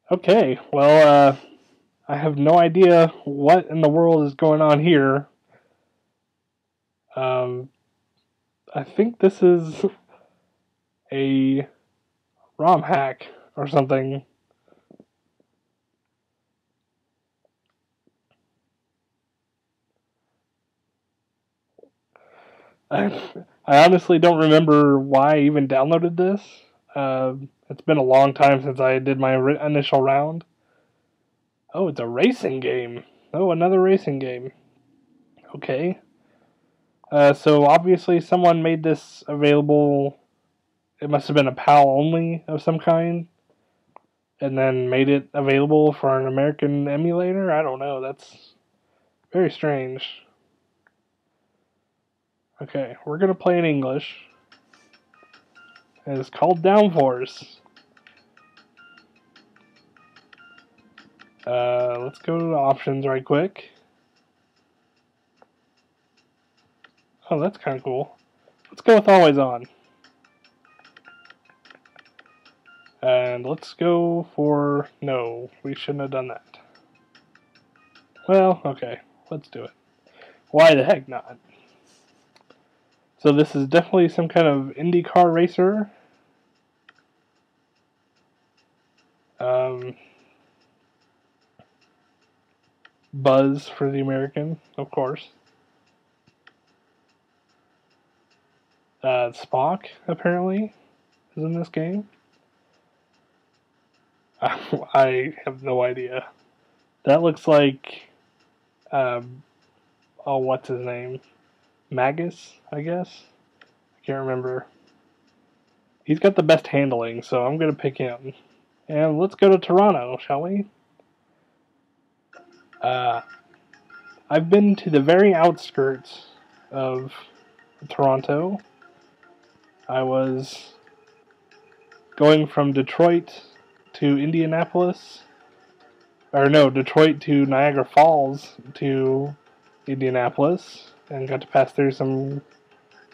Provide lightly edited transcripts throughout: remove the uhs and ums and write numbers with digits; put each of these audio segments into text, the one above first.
Okay, well, I have no idea what in the world is going on here. Um, I think this is a ROM hack or something. I honestly don't remember why I even downloaded this. It's been a long time since I did my initial round. Oh, it's a racing game. Oh, another racing game. Okay. So obviously someone made this available. It must have been a PAL only of some kind, and then made it available for an American emulator. I don't know. That's very strange. Okay, we're gonna play in English. It's called Downforce. Let's go to the options right quick. Oh, that's kind of cool. Let's go with Always On. And let's go for... No, we shouldn't have done that. Well, okay, let's do it. Why the heck not? So this is definitely some kind of IndyCar racer. Buzz for the American, of course. Spock, apparently, is in this game. I have no idea. That looks like, oh, what's his name? Magus, I guess? I can't remember. He's got the best handling, so I'm going to pick him. And let's go to Toronto, shall we? I've been to the very outskirts of Toronto. I was going from Detroit to Indianapolis. Or no, Detroit to Niagara Falls to Indianapolis. And got to pass through some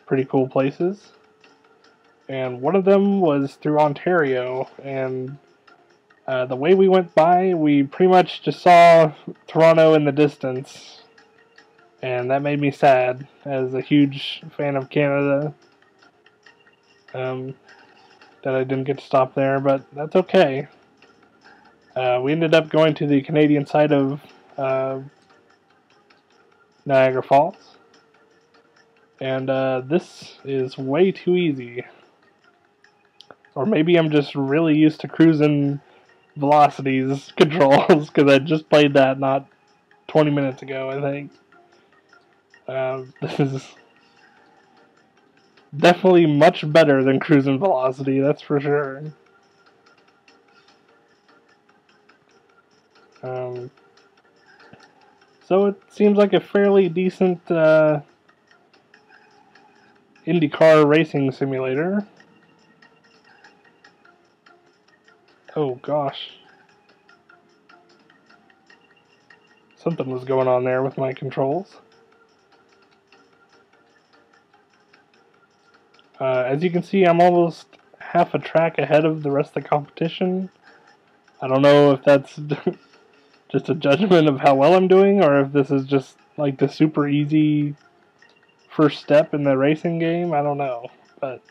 pretty cool places. And one of them was through Ontario. And the way we went by, we pretty much just saw Toronto in the distance. And that made me sad, as a huge fan of Canada, that I didn't get to stop there, but that's okay. We ended up going to the Canadian side of Niagara Falls, and this is way too easy. Or maybe I'm just really used to cruising velocities controls, because I just played that not 20 minutes ago, I think. This is definitely much better than cruising velocity, that's for sure. So it seems like a fairly decent IndyCar racing simulator. Oh gosh. Something was going on there with my controls. As you can see, I'm almost half a track ahead of the rest of the competition. I don't know if that's just a judgment of how well I'm doing, or if this is just like the super easy first step in the racing game. I don't know, but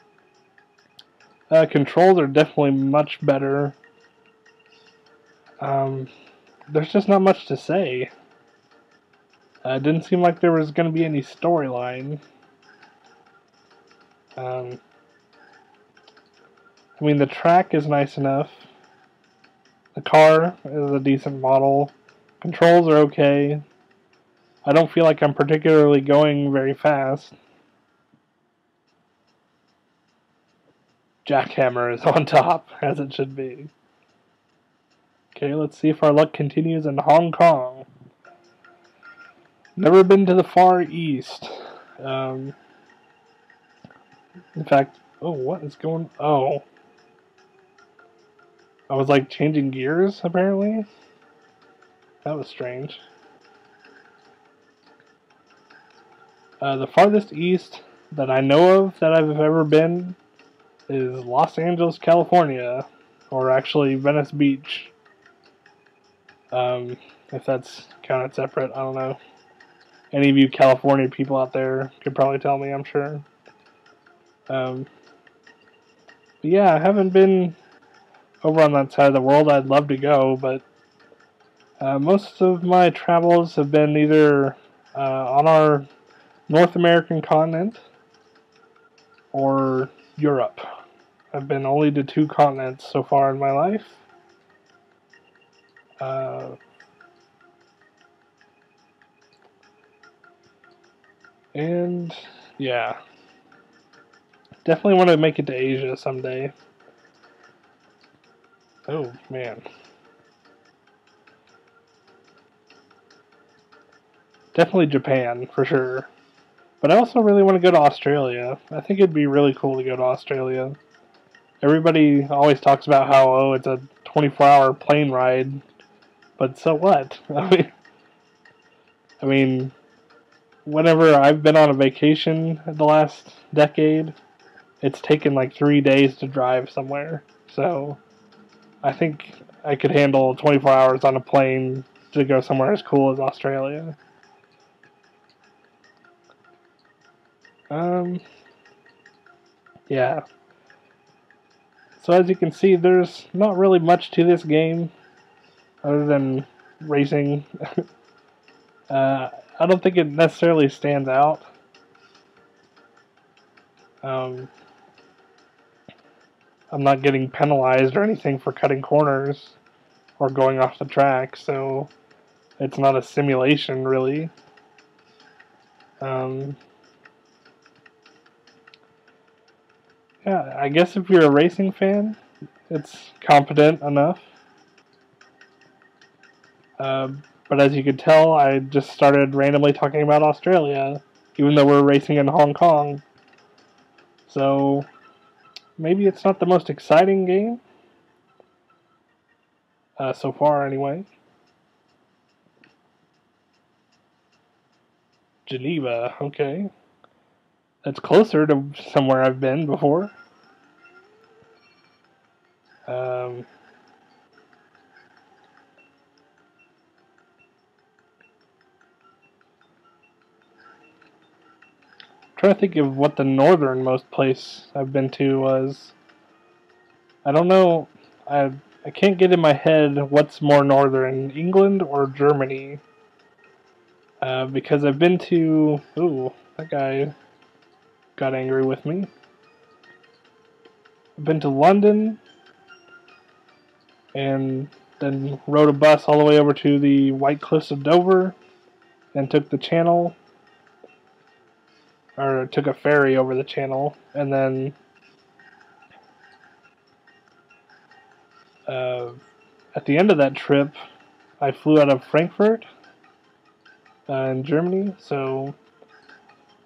controls are definitely much better. There's just not much to say. It didn't seem like there was going to be any storyline. I mean, the track is nice enough. The car is a decent model. Controls are okay. I don't feel like I'm particularly going very fast. Jackhammer is on top, as it should be. Okay, let's see if our luck continues in Hong Kong. Never been to the Far East. In fact, oh, what is going... Oh. I was like changing gears, apparently. That was strange. The farthest east that I know of that I've ever been is Los Angeles, California. Or actually Venice Beach. If that's counted separate, I don't know. Any of you California people out there could probably tell me, I'm sure. But yeah, I haven't been over on that side of the world. I'd love to go, but most of my travels have been either on our North American continent or Europe. I've been only to 2 continents so far in my life. And yeah, definitely want to make it to Asia someday. Oh man, definitely Japan for sure. But I also really want to go to Australia. I think it'd be really cool to go to Australia. Everybody always talks about how, oh, it's a 24-hour plane ride, but so what? I mean, whenever I've been on a vacation the last decade, it's taken like 3 days to drive somewhere. So I think I could handle 24 hours on a plane to go somewhere as cool as Australia. Yeah. So as you can see, there's not really much to this game other than racing. I don't think it necessarily stands out. I'm not getting penalized or anything for cutting corners or going off the track, so it's not a simulation, really. Yeah, I guess if you're a racing fan, it's competent enough. But as you could tell, I just started randomly talking about Australia, even though we're racing in Hong Kong. So maybe it's not the most exciting game, so far anyway. Geneva, okay. That's closer to somewhere I've been before. Trying to think of what the northernmost place I've been to was. I don't know. I can't get in my head what's more northern, England or Germany. Because I've been to... Ooh, that guy got angry with me. I've been to London, and then rode a bus all the way over to the White Cliffs of Dover, and took the Channel, or took a ferry over the Channel, and then at the end of that trip, I flew out of Frankfurt in Germany, so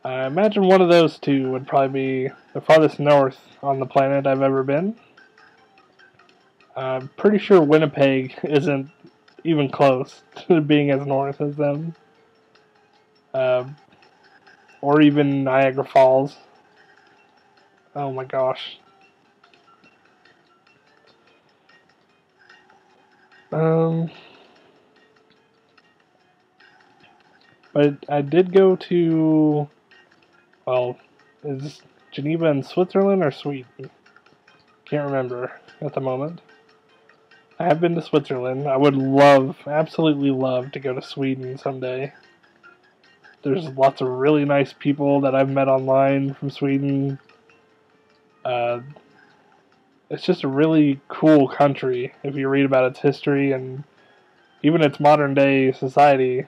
I imagine one of those two would probably be the farthest north on the planet I've ever been. I'm pretty sure Winnipeg isn't even close to being as north as them. Or even Niagara Falls. Oh my gosh. But I did go to, well, is Geneva in Switzerland or Sweden? Can't remember at the moment. I have been to Switzerland. I would love, absolutely love to go to Sweden someday. There's lots of really nice people that I've met online from Sweden. It's just a really cool country if you read about its history and even its modern day society.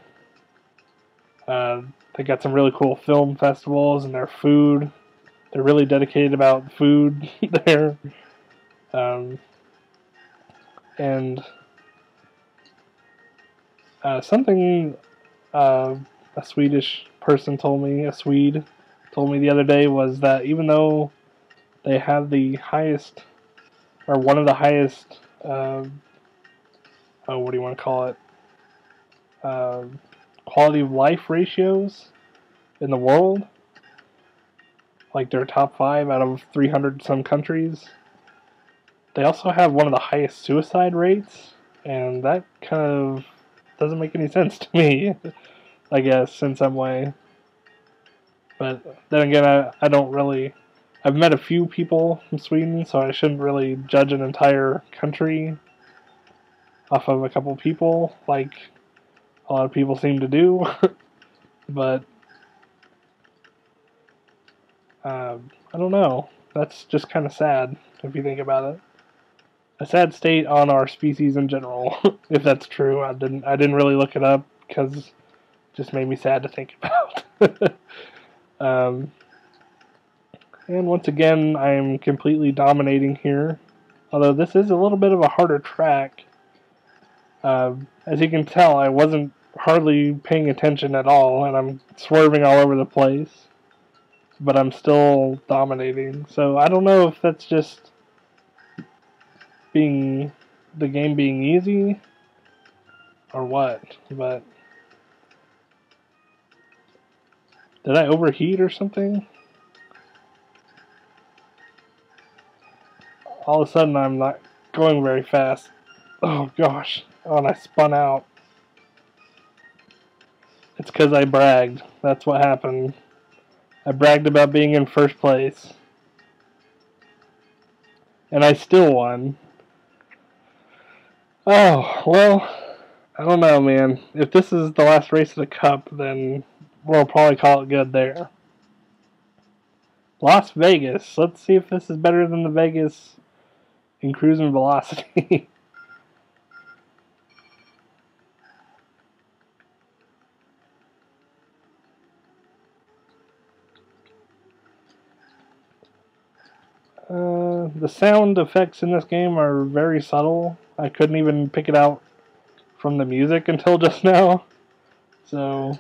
They got some really cool film festivals and their food. They're really dedicated about food there. And something a Swedish person told me, a Swede told me the other day, was that even though they have the highest, or one of the highest, what do you want to call it, quality of life ratios in the world, like their top 5 out of 300 some countries, they also have one of the highest suicide rates And that kind of doesn't make any sense to me, I guess, in some way. But then again, I don't really... I've met a few people from Sweden, so I shouldn't really judge an entire country off of a couple people, like a lot of people seem to do. But I don't know. That's just kind of sad if you think about it. A sad state on our species in general, if that's true. I didn't really look it up because it just made me sad to think about. um, and once again, I am completely dominating here. Although this is a little bit of a harder track. As you can tell, I wasn't hardly paying attention at all, and I'm swerving all over the place. But I'm still dominating. So I don't know if that's just the game being easy or what, but did I overheat or something? All of a sudden I'm not going very fast. Oh gosh. Oh, and I spun out. It's because I bragged. That's what happened. I bragged about being in first place. And I still won. Oh, well, I don't know, man. If this is the last race of the Cup, then we'll probably call it good there. Las Vegas. Let's see if this is better than the Vegas in cruising velocity. The sound effects in this game are very subtle. I couldn't even pick it out from the music until just now. So,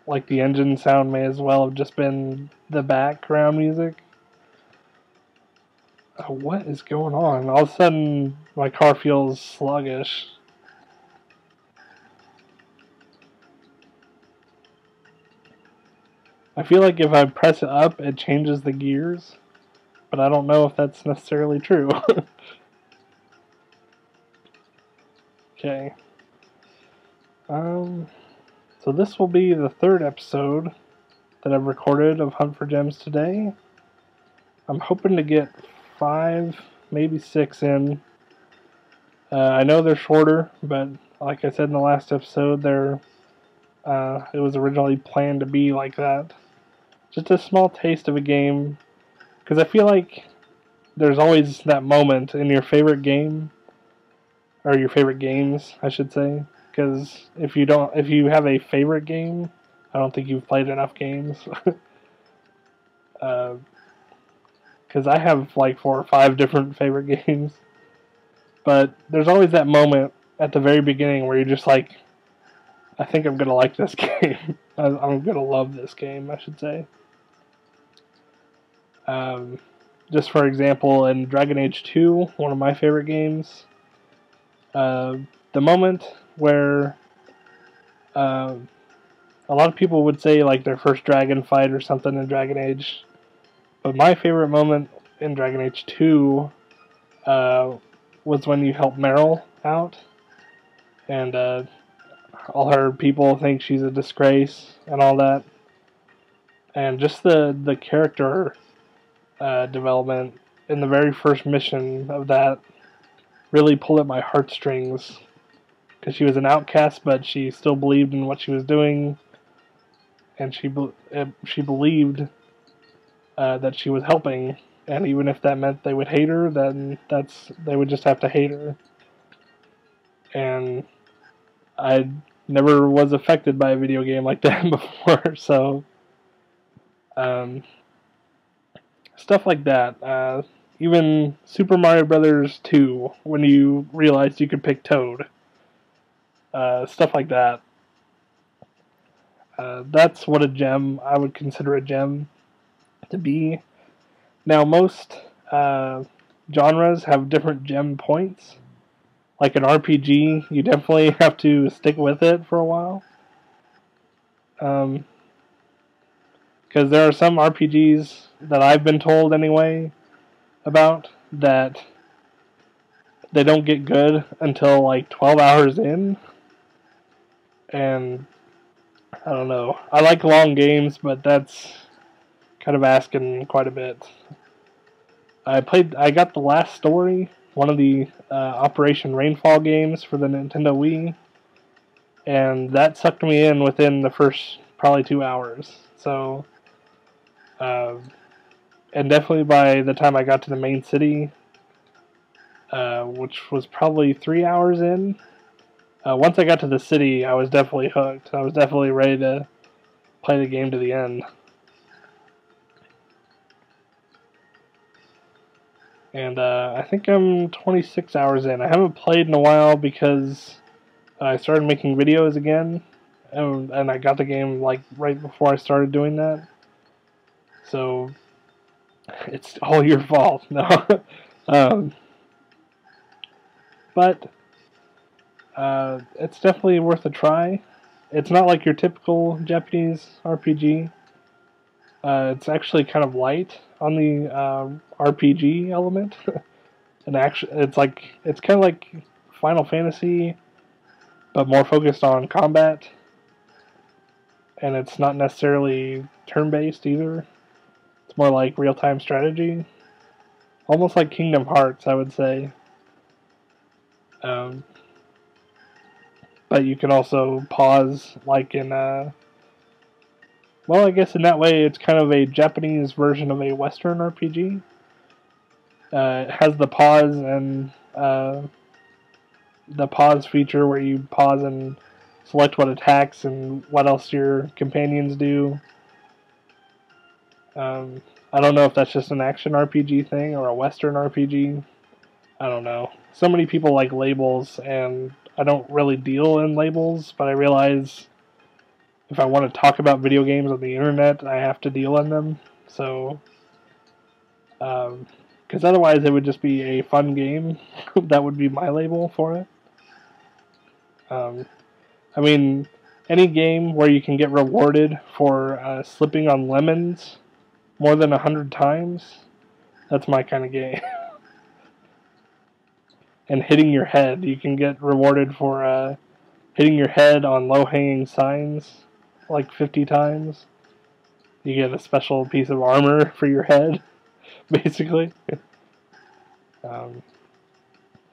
like the engine sound may as well have just been the background music. Oh, what is going on? All of a sudden, my car feels sluggish. I feel like if I press it up, it changes the gears, but I don't know if that's necessarily true. Okay. So this will be the third episode that I've recorded of Hunt for Gems today. I'm hoping to get 5, maybe 6 in. I know they're shorter, but like I said in the last episode, it was originally planned to be like that. Just a small taste of a game, because I feel like there's always that moment in your favorite game, or your favorite games, I should say. Because if you have a favorite game, I don't think you've played enough games. Because I have like 4 or 5 different favorite games, but there's always that moment at the very beginning where you're just like, I think I'm gonna like this game. I'm gonna love this game, I should say. Just for example, in Dragon Age 2, one of my favorite games, the moment where a lot of people would say like their first dragon fight or something in Dragon Age, but my favorite moment in Dragon Age 2 was when you help Meryl out, and all her people think she's a disgrace and all that, and just the character development in the very first mission of that really pulled at my heartstrings, because she was an outcast, but she still believed in what she was doing, and she believed that she was helping, and even if that meant they would hate her, then they would just have to hate her. And I never was affected by a video game like that before, so stuff like that. Even Super Mario Brothers 2, when you realized you could pick Toad. Stuff like that. That's what a gem, I would consider a gem to be. Now, most genres have different gem points. Like an RPG, you definitely have to stick with it for a while. Because there are some RPGs that I've been told anyway, about that they don't get good until like 12 hours in. And I don't know. I like long games, but that's kind of asking quite a bit. I got the last story, one of the Operation Rainfall games for the Nintendo Wii, and that sucked me in within the first probably 2 hours. So, and definitely by the time I got to the main city, which was probably 3 hours in, once I got to the city, I was definitely hooked. I was definitely ready to play the game to the end. And I think I'm 26 hours in. I haven't played in a while because I started making videos again, and I got the game like right before I started doing that. So it's all your fault. No, um, but it's definitely worth a try. It's not like your typical Japanese RPG. It's actually kind of light on the RPG element, and actually, it's kind of like Final Fantasy, but more focused on combat. And it's not necessarily turn-based either. It's more like real-time strategy, almost like Kingdom Hearts, I would say. But you can also pause, like in well, I guess in that way it's kind of a Japanese version of a Western RPG. It has the pause and the pause feature where you pause and select what attacks and what else your companions do. I don't know if that's just an action RPG thing or a Western RPG. I don't know. So many people like labels, and I don't really deal in labels, but I realize if I want to talk about video games on the internet, I have to deal in them. So, because otherwise it would just be a fun game. That would be my label for it. I mean, any game where you can get rewarded for slipping on lemons more than 100 times, that's my kind of game. And hitting your head, you can get rewarded for hitting your head on low-hanging signs like 50 times. You get a special piece of armor for your head, basically.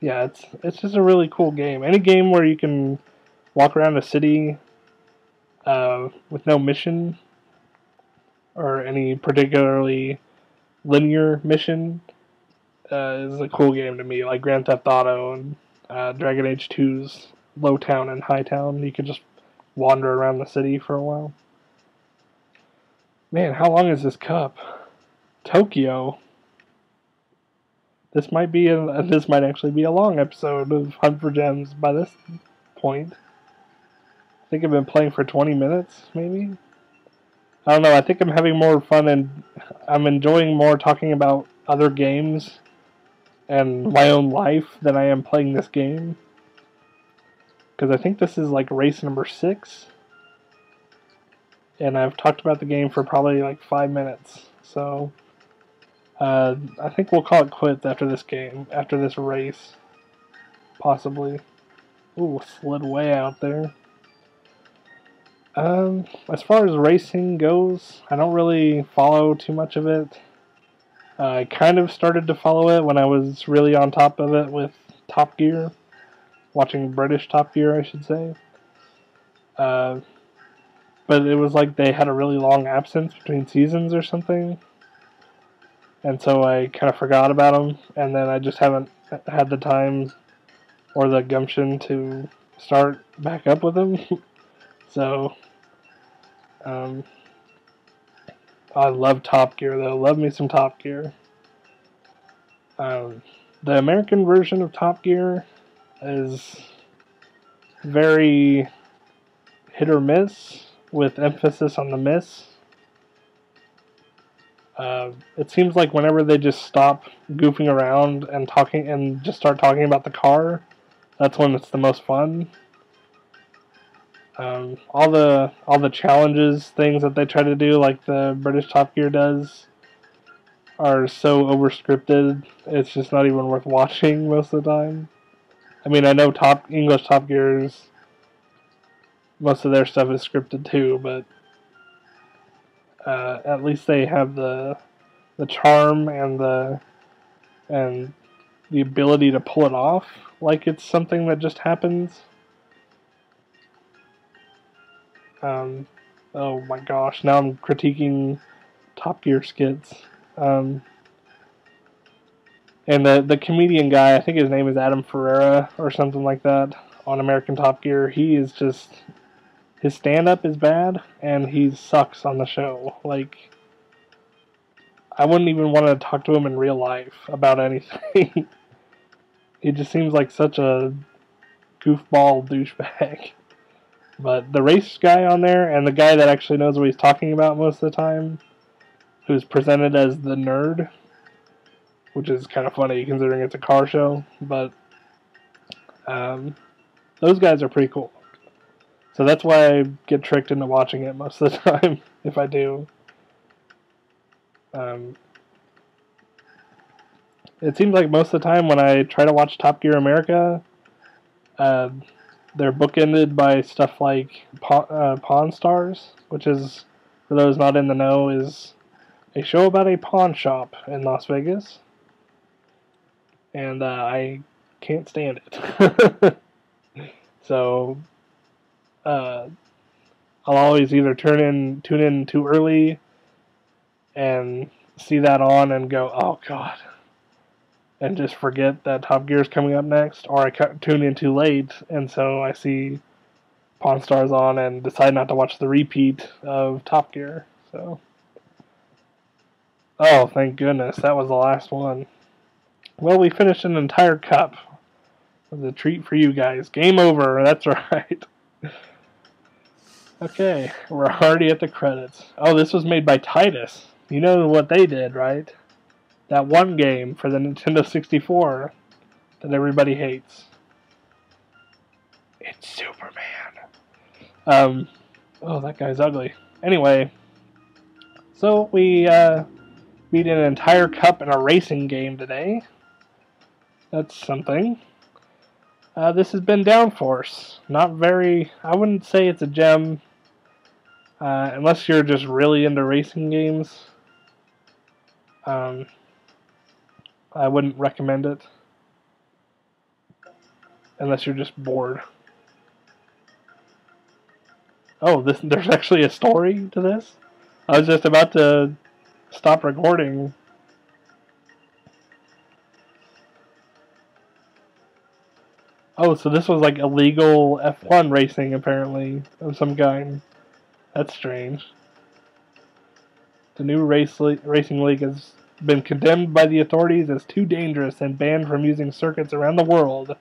Yeah, it's just a really cool game. Any game where you can walk around a city with no mission or any particularly linear mission is a cool game to me. Like Grand Theft Auto and Dragon Age 2's Low Town and High Town. You can just wander around the city for a while. Man, how long is this cup? Tokyo. This might actually be a long episode of Hunt for Gems by this point. I think I've been playing for 20 minutes, maybe? I don't know, I think I'm having more fun and I'm enjoying more talking about other games and my own life than I am playing this game. Because I think this is like race number 6. And I've talked about the game for probably like 5 minutes. So, I think we'll call it quits after this game, after this race. Possibly. Ooh, slid way out there. As far as racing goes, I don't really follow too much of it. I kind of started to follow it when I was really on top of it with Top Gear. Watching British Top Gear, I should say. But it was like they had a really long absence between seasons or something. And so I kind of forgot about them. And then I just haven't had the time or the gumption to start back up with them. So, I love Top Gear, though. Love me some Top Gear. The American version of Top Gear is very hit or miss, with emphasis on the miss. It seems like whenever they just stop goofing around and talking and just start talking about the car, that's when it's the most fun. All the challenges, things that they try to do, like the British Top Gear does, are so overscripted, it's just not even worth watching most of the time. I mean, I know English Top Gears, most of their stuff is scripted too, but at least they have the charm and the ability to pull it off like it's something that just happens. Oh my gosh, now I'm critiquing Top Gear skits. And the comedian guy, I think his name is Adam Ferreira or something like that, on American Top Gear, he is just, his stand-up is bad, and he sucks on the show. Like, I wouldn't even want to talk to him in real life about anything. He just seems like such a goofball douchebag. But the race guy on there, and the guy that actually knows what he's talking about most of the time, who's presented as the nerd, which is kind of funny considering it's a car show, but those guys are pretty cool. So that's why I get tricked into watching it most of the time, if I do. It seems like most of the time when I try to watch Top Gear America, they're bookended by stuff like Pawn Stars, which is, for those not in the know, is a show about a pawn shop in Las Vegas. And I can't stand it. So I'll always either tune in too early and see that on and go, oh god, and just forget that Top Gear is coming up next, or I tune in too late and so I see Pawn Stars on and decide not to watch the repeat of Top Gear. So, oh, thank goodness, that was the last one. Well, we finished an entire cup. It was a treat for you guys. Game over, that's right. Okay, we're already at the credits. Oh, this was made by Titus. You know what they did, right? That one game for the Nintendo 64 that everybody hates. It's Superman. Oh, that guy's ugly. Anyway, so we beat an entire cup in a racing game today. That's something. This has been Downforce. Not very, I wouldn't say it's a gem, unless you're just really into racing games. I wouldn't recommend it, unless you're just bored. Oh, there's actually a story to this? I was just about to stop recording. Oh, so this was like illegal F1 racing, apparently, of some kind. That's strange. The new racing league has been condemned by the authorities as too dangerous and banned from using circuits around the world,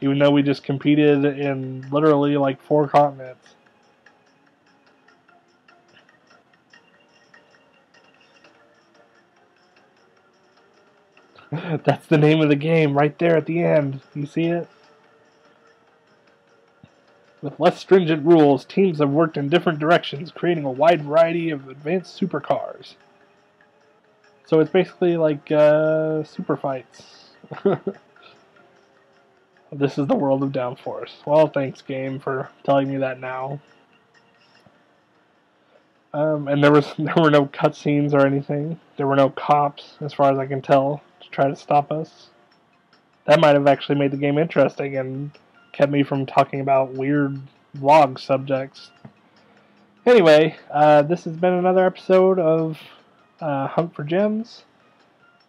even though we just competed in literally like 4 continents. That's the name of the game right there at the end. You see it? With less stringent rules, teams have worked in different directions, creating a wide variety of advanced supercars. So it's basically like super fights. This is the world of Downforce. Well, thanks, game, for telling me that now. And there were no cutscenes or anything. There were no cops, as far as I can tell, to try to stop us. That might have actually made the game interesting and kept me from talking about weird vlog subjects. Anyway, this has been another episode of Hunt for Gems.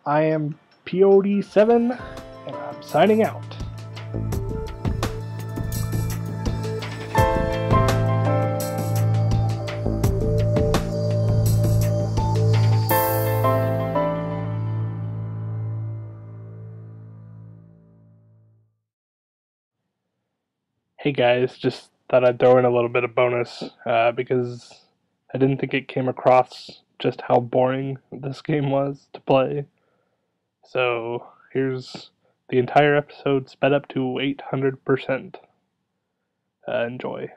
I am POD7, and I'm signing out. Hey guys, just thought I'd throw in a little bit of bonus, because I didn't think it came across just how boring this game was to play. So here's the entire episode sped up to 800%. Enjoy.